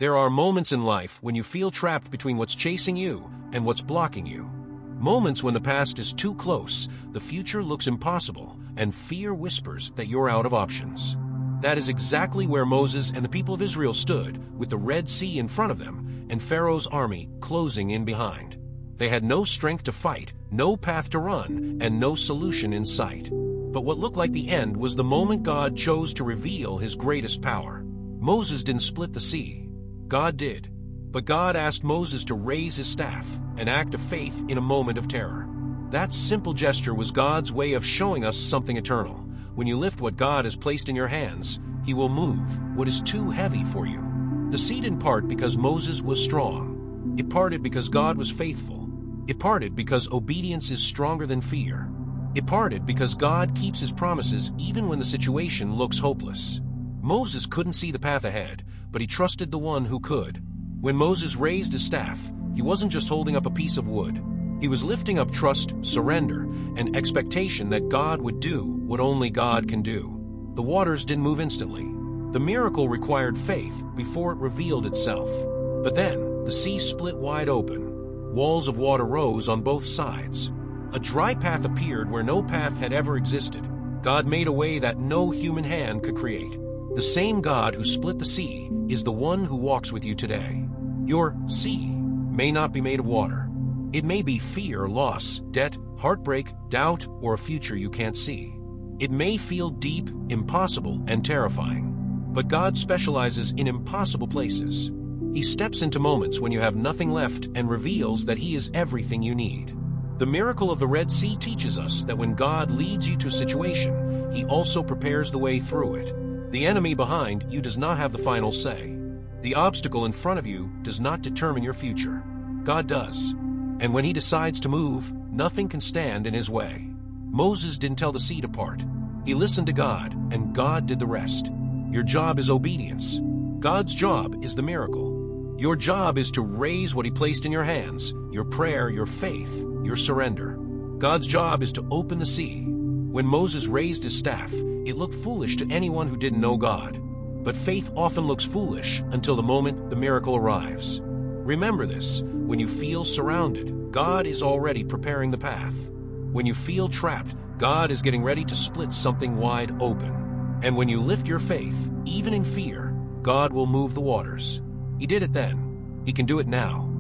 There are moments in life when you feel trapped between what's chasing you and what's blocking you. Moments when the past is too close, the future looks impossible, and fear whispers that you're out of options. That is exactly where Moses and the people of Israel stood, with the Red Sea in front of them and Pharaoh's army closing in behind. They had no strength to fight, no path to run, and no solution in sight. But what looked like the end was the moment God chose to reveal his greatest power. Moses didn't split the sea. God did. But God asked Moses to raise his staff, an act of faith in a moment of terror. That simple gesture was God's way of showing us something eternal. When you lift what God has placed in your hands, he will move what is too heavy for you. The sea didn't part because Moses was strong. It parted because God was faithful. It parted because obedience is stronger than fear. It parted because God keeps his promises even when the situation looks hopeless. Moses couldn't see the path ahead, but he trusted the one who could. When Moses raised his staff, he wasn't just holding up a piece of wood. He was lifting up trust, surrender, and expectation that God would do what only God can do. The waters didn't move instantly. The miracle required faith before it revealed itself. But then, the sea split wide open. Walls of water rose on both sides. A dry path appeared where no path had ever existed. God made a way that no human hand could create. The same God who split the sea is the one who walks with you today. Your sea may not be made of water. It may be fear, loss, debt, heartbreak, doubt, or a future you can't see. It may feel deep, impossible, and terrifying. But God specializes in impossible places. He steps into moments when you have nothing left and reveals that he is everything you need. The miracle of the Red Sea teaches us that when God leads you to a situation, he also prepares the way through it. The enemy behind you does not have the final say. The obstacle in front of you does not determine your future. God does. And when he decides to move, nothing can stand in his way. Moses didn't tell the sea to part. He listened to God, and God did the rest. Your job is obedience. God's job is the miracle. Your job is to raise what he placed in your hands, your prayer, your faith, your surrender. God's job is to open the sea. When Moses raised his staff, it looked foolish to anyone who didn't know God. But faith often looks foolish until the moment the miracle arrives. Remember this: when you feel surrounded, God is already preparing the path. When you feel trapped, God is getting ready to split something wide open. And when you lift your faith, even in fear, God will move the waters. He did it then. He can do it now.